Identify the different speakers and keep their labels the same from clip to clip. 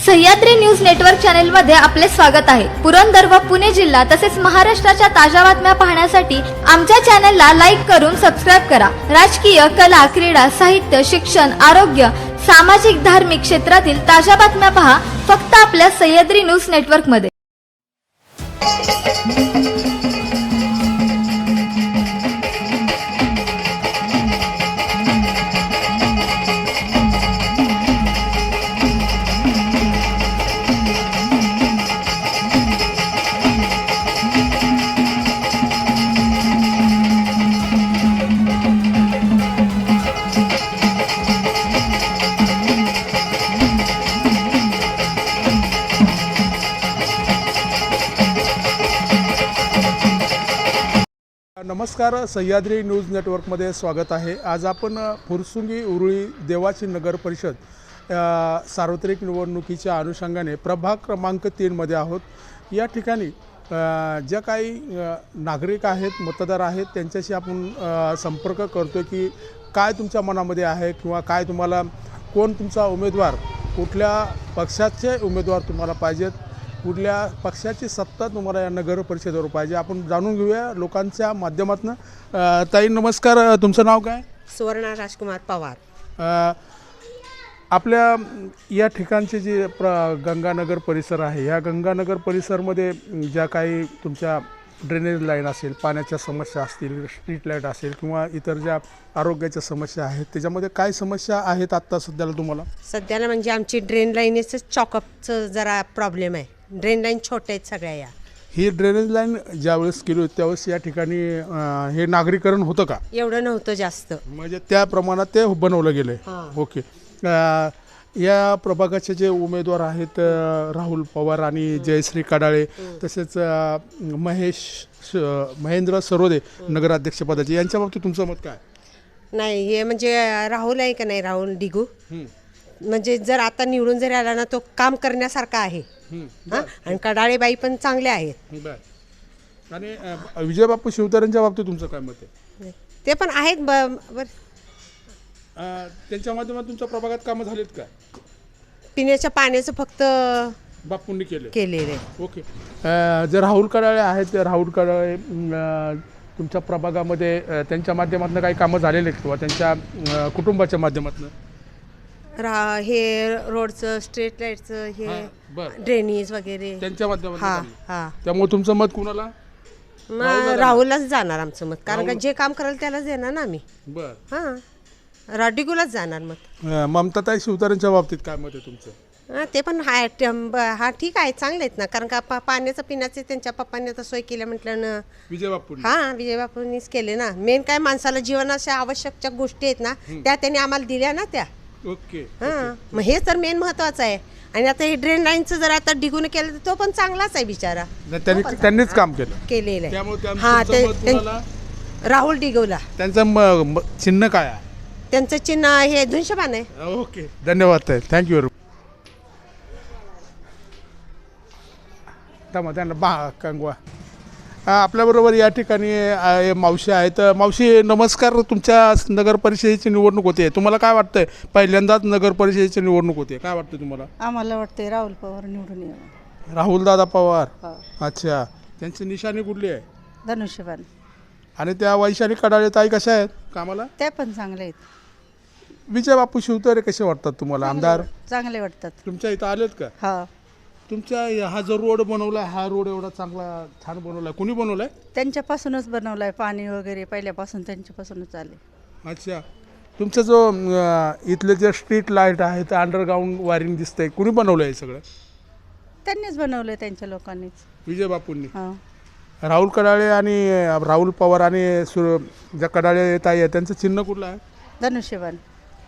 Speaker 1: Sahyadri news network channel मध्ये आपले स्वागत आहे। पुरंदर व पुणे जिल्हा तसेच महाराष्ट्राच्या ताज्या बातम्या पाहण्यासाठी आमच्या चॅनलला लाईक करून सबस्क्राइब करा। राजकीय, कला, क्रीडा, साहित्य, शिक्षण, आरोग्य, सामाजिक, धार्मिक क्षेत्रातील ताज्या बातम्या पहा फक्त आपल्या सह्याद्री न्यूज नेटवर्क मध्ये।
Speaker 2: नमस्कार, सह्याद्री न्यूज नेटवर्कमध्ये स्वागत आहे। आज आपण फुरसुंगी उरुळी देवाची नगर परिषद सार्वत्रिक निवडणुकीच्या अनुषंगाने प्रभाग क्रमांक 3 मध्ये आहोत। या ठिकाणी ज्या काही नागरिक आहेत, मतदार आहेत, त्यांच्याशी आपण संपर्क करतो की काय तुमच्या मनामध्ये आहे किंवा काय तुम्हाला कोण तुमचा उमेदवार, कुठल्या पक्षाचे उमेदवार तुम्हाला पाहिजेत, कुठल्या पक्षाची सत्ता तुम्हाला या नगर परिषदेवर पाहिजे, आपण जाणून घेऊया लोकांच्या माध्यमातून। ताई नमस्कार, तुमचं नाव काय?
Speaker 3: सुवर्णा राजकुमार पवार।
Speaker 2: आपल्या या ठिकाणचे जे गंगानगर परिसर आहे, या गंगानगर परिसरमध्ये ज्या काही तुमच्या ड्रेनेज लाईन असेल, पाण्याच्या समस्या असतील, स्ट्रीट लाईट असेल किंवा इतर ज्या आरोग्याच्या समस्या आहेत, त्याच्यामध्ये काय समस्या आहेत आत्ता सध्याला तुम्हाला?
Speaker 3: सध्याला म्हणजे आमची ड्रेन लाईनचं चॉकअपचं जरा प्रॉब्लेम आहे। ड्रेन लाईन छोट्या आहेत सगळ्या। या
Speaker 2: ही ड्रेनेज लाईन ज्यावेळेस केली होती त्यावेळेस या ठिकाणी हे नागरीकरण होतं का?
Speaker 3: एवढं नव्हतं जास्त,
Speaker 2: म्हणजे त्या प्रमाणात ते बनवलं गेलं आहे। ओके। या प्रभागाचे जे उमेदवार आहेत राहुल पवार आणि जयश्री कडाळे, तसेच महेंद्र सरोदे नगराध्यक्षपदाचे, यांच्या बाबतीत तुमचं मत काय?
Speaker 3: नाही, हे म्हणजे राहुल आहे का नाही, राहुल डिगू, म्हणजे जर आता निवडून जरी आला ना तो काम करण्यासारखा आहे। आणि कडाळेबाई पण चांगले आहेत।
Speaker 2: आणि विजय बापू शिवतारेंच्या बाबतीत तुमचं काय मत आहे?
Speaker 3: ते पण आहेत
Speaker 2: त्यांच्या माध्यमातून तुमच्या प्रभागात कामं झालीत का?
Speaker 3: पिण्याच्या पाण्याचं फक्त
Speaker 2: बापूंनी
Speaker 3: केलेले।
Speaker 2: ओके। जे राहुल कडाळे आहेत, ते राहुल कडाळे तुमच्या प्रभागामध्ये त्यांच्या माध्यमातून काही कामं झालेले आहेत किंवा त्यांच्या कुटुंबाच्या माध्यमातून?
Speaker 3: हे रोडचं, स्ट्रीट लाईटचं, हे ड्रेनेज वगैरे
Speaker 2: त्यांच्या माध्यमातून।
Speaker 3: हा,
Speaker 2: त्यामुळे तुमचं मत कुणाला?
Speaker 3: राहुललाच जाणार आमचं मत, कारण का जे काम कराल त्यालाच देणार ना आम्ही।
Speaker 2: बर।
Speaker 3: हां, राडिगुलाच जाणार मत।
Speaker 2: ममताताई शिवतारेंच्या बाबतीत काय मत आहे तुमचं?
Speaker 3: ते पण हा ठीक आहे, चांगले आहेत ना, कारण का पाण्याचं पिण्याचे त्यांच्या पप्पांनी आता सोय केल्या म्हटलं ना।
Speaker 2: विजय बापू?
Speaker 3: हां, विजय बापूंनीच केले ना। मेन काय माणसाला जीवनाच्या आवश्यकच्या गोष्टी आहेत ना, त्या त्यांनी आम्हाला दिल्या ना त्या।
Speaker 2: ओके।
Speaker 3: हां, मग हे तर मेन महत्वाचं आहे। आणि आता हे ड्रेन लाईनचं जर आता डिगून केलं तर तो पण चांगलाच आहे बिचारा,
Speaker 2: त्यांनीच काम
Speaker 3: केलेलं
Speaker 2: आहे।
Speaker 3: हां, ते राहुल डिगोला।
Speaker 2: त्यांचं चिन्ह काय आहे?
Speaker 3: त्यांचं चिन्ह हे धनुष्यबाण आहे।
Speaker 2: ओके, धन्यवाद ताई, थँक्यू व्हेरी मच। त्यांना कंगवा आपल्याबरोबर या ठिकाणी मावशी आहेत। मावशी नमस्कार, तुमच्या नगर परिषदेची निवडणूक होते, तुम्हाला काय वाटतंय? पहिल्यांदाच नगर परिषदेची निवडणूक होते, काय वाटतं तुम्हाला?
Speaker 4: आम्हाला वाटतंय राहुल पवार निवडून यावं।
Speaker 2: राहुल दादा पवार? अच्छा, त्यांची निशाणी कुठली आहे?
Speaker 4: धनुष्यबाण।
Speaker 2: आणि त्या वैशाली कडाळे ताई कशा आहेत कामाला?
Speaker 4: त्या पण चांगले आहेत।
Speaker 2: विजय बापू शिवतारे कसे वाटतात तुम्हाला आमदार?
Speaker 4: चांगले वाटतात।
Speaker 2: तुमच्या इथं आलेत का?
Speaker 4: हा,
Speaker 2: तुमच्या हा जो रोड बनवला, हा रोड एवढा चांगला छान बनवलाय, कोणी बनवलाय?
Speaker 4: त्यांच्यापासूनच बनवलाय, पाणी वगैरे पहिल्यापासून त्यांच्यापासूनच आले।
Speaker 2: अच्छा, तुमचा जो इथले जे स्ट्रीट लाईट आहे, ते अंडरग्राऊंड वायरिंग दिसतंय, कुणी बनवलंय सगळं?
Speaker 4: त्यांनीच बनवलंय, त्यांच्या लोकांनीच,
Speaker 2: विजय बापूंनी।
Speaker 4: हा,
Speaker 2: राहुल कडाळे आणि राहुल पवार आणि ज्या कडाळे ताई आहे त्यांचं चिन्ह कुठलं आहे?
Speaker 4: धनुष्यबाण।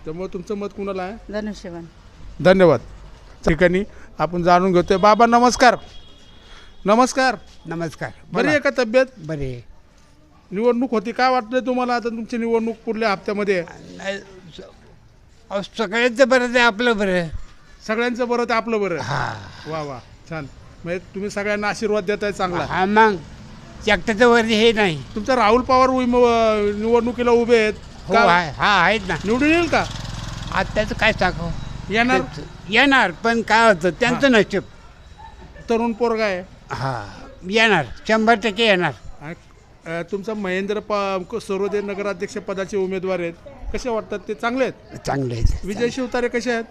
Speaker 2: त्यामुळे तुमचं मत कुणाला आहे?
Speaker 4: धनुष्यबाण।
Speaker 2: धन्यवाद। ठिकाणी आपण जाणून घेतोय। बाबा नमस्कार। नमस्कार।
Speaker 5: नमस्कार।
Speaker 2: बरी आहे का तब्येत?
Speaker 5: बरी।
Speaker 2: निवडणूक होती, काय वाटतंय तुम्हाला आता तुमची निवडणूक पुढल्या हप्त्यामध्ये?
Speaker 5: सगळ्यांचं बरं ते आपलं बरं,
Speaker 2: सगळ्यांचं बरं ते आपलं बरं। वा वा, छान। म्हणजे तुम्ही सगळ्यांना आशीर्वाद देताय चांगला।
Speaker 5: हा, मग एकट्याचं वर हे नाही।
Speaker 2: तुमच्या राहुल पवार निवडणुकीला उभे आहेत?
Speaker 5: हो, हा आहेत ना।
Speaker 2: निवडून येईल का?
Speaker 5: आता त्याचं काय सांगू,
Speaker 2: येणार?
Speaker 5: येणार पण काय होतं त्यांचं नशीब.
Speaker 2: तरुण पोरगा आहे
Speaker 5: हा येणार 100% येणार.
Speaker 2: आणि, तुमचा महेंद्र सरोदे नगराध्यक्ष पदाचे उमेदवार आहेत, कसे वाटतात ते? चांगले आहेत.
Speaker 5: चांगले आहेत.
Speaker 2: विजय शिवतारे कसे आहेत?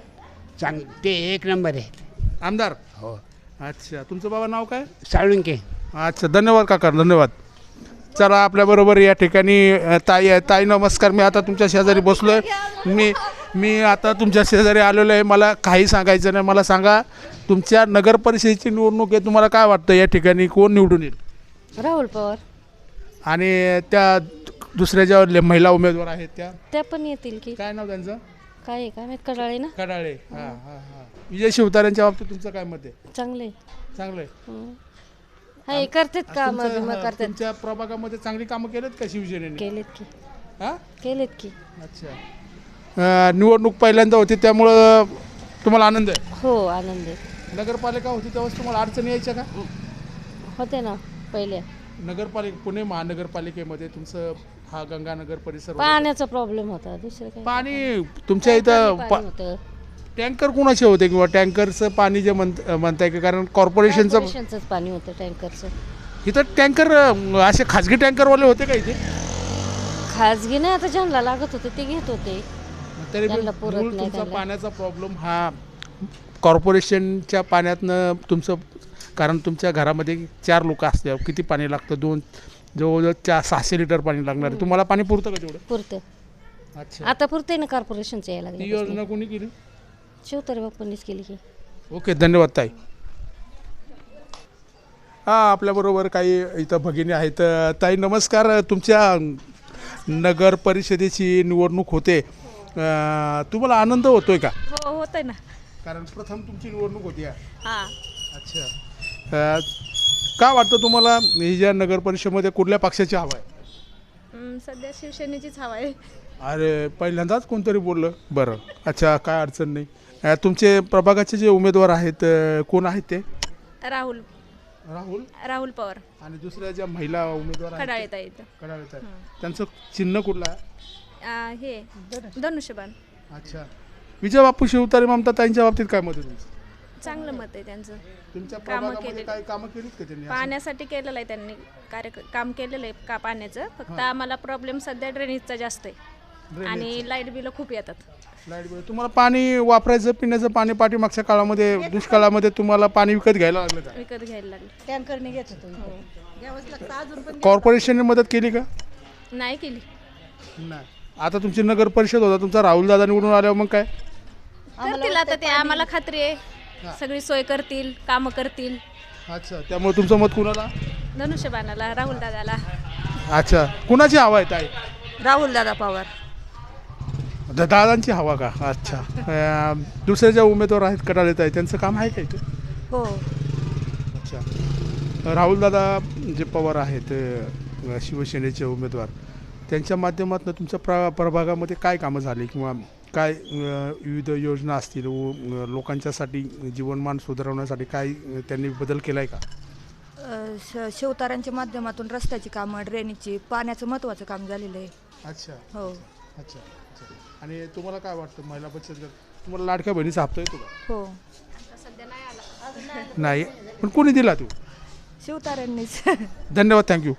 Speaker 5: ते 1 नंबर आहे.
Speaker 2: आमदार.
Speaker 5: हो
Speaker 2: अच्छा, तुमचं बाबा नाव काय?
Speaker 5: साळुंके.
Speaker 2: अच्छा, धन्यवाद काका, धन्यवाद. चला, आपल्याबरोबर या ठिकाणी ताई आहे. ताई नमस्कार. मी आता तुमच्या शेजारी बसलो आहे. मी आता तुमच्या शेजारी आलेलो आहे. मला काही सांगायचं नाही. मला सांगा, तुमच्या नगर परिषदेची निवडणूक आहे, तुम्हाला काय वाटतं या ठिकाणी कोण निवडून येईल?
Speaker 6: राहुल पवार.
Speaker 2: आणि त्या दुसऱ्या ज्या महिला उमेदवार आहेत त्या
Speaker 6: पण येतील की
Speaker 2: काय नाव त्यांचं?
Speaker 6: काय माहित कडाळे ना.
Speaker 2: कडाळे. हां हां हां. विजय शिवतारेंच्या बाबतीत तुमचं काय मत आहे?
Speaker 6: चांगले
Speaker 2: चांगलं आहे.
Speaker 6: हाय करतात काम करतात.
Speaker 2: तुमच्या प्रभागामध्ये चांगली कामं केलेत का शिवसेनेने?
Speaker 6: केलेत की
Speaker 2: हां.
Speaker 6: केलेत की.
Speaker 2: अच्छा. निवडणूक पहिल्यांदा होती त्यामुळं तुम्हाला आनंद आहे?
Speaker 6: हो आनंद आहे.
Speaker 2: नगरपालिका होती तेव्हाच तुम्हाला अडचणी यायच्या का?
Speaker 6: होते ना पहिले.
Speaker 2: पुणे महानगरपालिकेमध्ये तुमचं हा गंगानगर परिसर होता.
Speaker 6: पाण्याचा प्रॉब्लेम होता, दुसरं काय.
Speaker 2: पाणी तुमच्या इथं
Speaker 6: पाणी होतं.
Speaker 2: टँकर कोणाचे होते किंवा टँकरचं पाणी जे म्हणताय का? कारण कॉर्पोरेशनचं
Speaker 6: कॉर्पोरेशनचंच पाणी होतं टँकरचं.
Speaker 2: इथं टँकर असे खाजगी टँकरवाले होते का इथे?
Speaker 6: खाजगी नाही, आता ज्यांना लागत होते ते घेत होते.
Speaker 2: तरी
Speaker 6: त्यांना पुरत
Speaker 2: मूळ
Speaker 6: नाही
Speaker 2: तुमचा
Speaker 6: त्याला.
Speaker 2: पाण्याचा प्रॉब्लेम हा कॉर्पोरेशनच्या पाण्यातनं तुमचं, कारण तुमच्या घरामध्ये 4 लोक असल्यावर किती पाणी लागतं? जवळजवळ 600 लिटर पाणी लागणार आहे. तुम्हाला पाणी पुरतं का तेवढं?
Speaker 6: पुरतं.
Speaker 2: अच्छा.
Speaker 6: आता पुरतंय ना कॉर्पोरेशनचं यायला
Speaker 2: ती
Speaker 6: लागलं.
Speaker 2: योजना कोणी केली?
Speaker 6: शिवतारे बाप्पांनीच केली की.
Speaker 2: ओके, धन्यवाद ताई. हां, आपल्याबरोबर काही इथं भगिनी आहेत. ताई नमस्कार. तुमच्या नगर परिषदेची निवडणूक होते, तुम्हाला आनंद होतोय का?
Speaker 7: हो होतंय ना.
Speaker 2: कारण प्रथम तुमची निवडणूक होती.
Speaker 7: हां.
Speaker 2: अच्छा. काय वाटतं तुम्हाला, ही ज्या नगर परिषदेमध्ये कुठल्या पक्षाची हवा आहे?
Speaker 7: सध्या शिवसेनेचीच हवा आहे.
Speaker 2: अरे, पहिल्यांदाच कोणतरी बोललं. बरं, अच्छा, काय अडचण नाही. तुमचे प्रभागाचे जे उमेदवार आहेत कोण आहेत ते?
Speaker 7: राहुल
Speaker 2: राहुल
Speaker 7: पवार.
Speaker 2: आणि दुसऱ्या ज्या महिला उमेदवार आहेत
Speaker 7: कडाळेत आहेत.
Speaker 2: कडाळेत आहेत. त्यांचं चिन्ह कुठलं आहे?
Speaker 7: हे धनुष्यबाण.
Speaker 2: अच्छा. विजय बापू शिवतारे ममता ताईंच्या बाबतीत काय मत आहे तुमचं?
Speaker 7: चांगलं मत आहे त्यांचं.
Speaker 2: तुमच्या
Speaker 7: कामं
Speaker 2: प्रभागामध्ये
Speaker 7: केलेली.
Speaker 2: काय कामं केलीत का त्यांनी?
Speaker 7: पाण्यासाठी केलेलं आहे त्यांनी काम केलेलं आहे का पाण्याचं. फक्त आम्हाला प्रॉब्लेम सध्या ड्रेनेजचा जास्त आहे आणि लाईट बिल खूप येतात.
Speaker 2: Light bill. तुम्हाला पाणी वापरायचं, पिण्याचं पाणी पाठीमागच्या काळामध्ये दुष्काळामध्ये तुम्हाला पाणी विकत घ्यायला लागलं का?
Speaker 7: विकत घ्यायला लागले.
Speaker 4: टँकरने घेत होतो.
Speaker 2: कॉर्पोरेशनने मदत केली का?
Speaker 7: नाही केली.
Speaker 2: नाही. आता तुमची नगर परिषद होता, तुमचा राहुल दादा निवडून आल्यावर मग काय?
Speaker 7: करतील आता ते, आम्हाला खात्री आहे. सगळी सोय करतील, कामं करतील.
Speaker 2: अच्छा. त्यामुळे तुमचं मत कुणाला?
Speaker 7: धनुष्यबाणाला, राहुल दादाला.
Speaker 2: अच्छा. कुणाची हवा आहे ताई?
Speaker 4: राहुल दादा पवार.
Speaker 2: दादांची हवा का? अच्छा. दुसरे ज्या उमेदवार आहेत कडाळेत आहे, त्यांचं काम आहे का इथे?
Speaker 4: हो.
Speaker 2: अच्छा. राहुल दादा जे पवार आहेत शिवसेनेचे उमेदवार, त्यांच्या माध्यमातून तुमच्या प्रभागामध्ये काय कामं झाली किंवा काय विविध योजना असतील, लोकांच्यासाठी जीवनमान सुधारवण्यासाठी काय त्यांनी बदल केला आहे का?
Speaker 8: शिवतारांच्या माध्यमातून रस्त्याची कामं, ड्रेनेजची, पाण्याचं महत्त्वाचं काम झालेलं आहे.
Speaker 2: अच्छा.
Speaker 8: हो.
Speaker 2: अच्छा. आणि तुम्हाला काय वाटतं, महिला बचत गट तुम्हाला लाडक्या बहिणीचा हप्ता येतो का?
Speaker 8: हो.
Speaker 2: नाही. पण कोणी दिला तू?
Speaker 8: शिवतारांनीच.
Speaker 2: धन्यवाद, थँक्यू.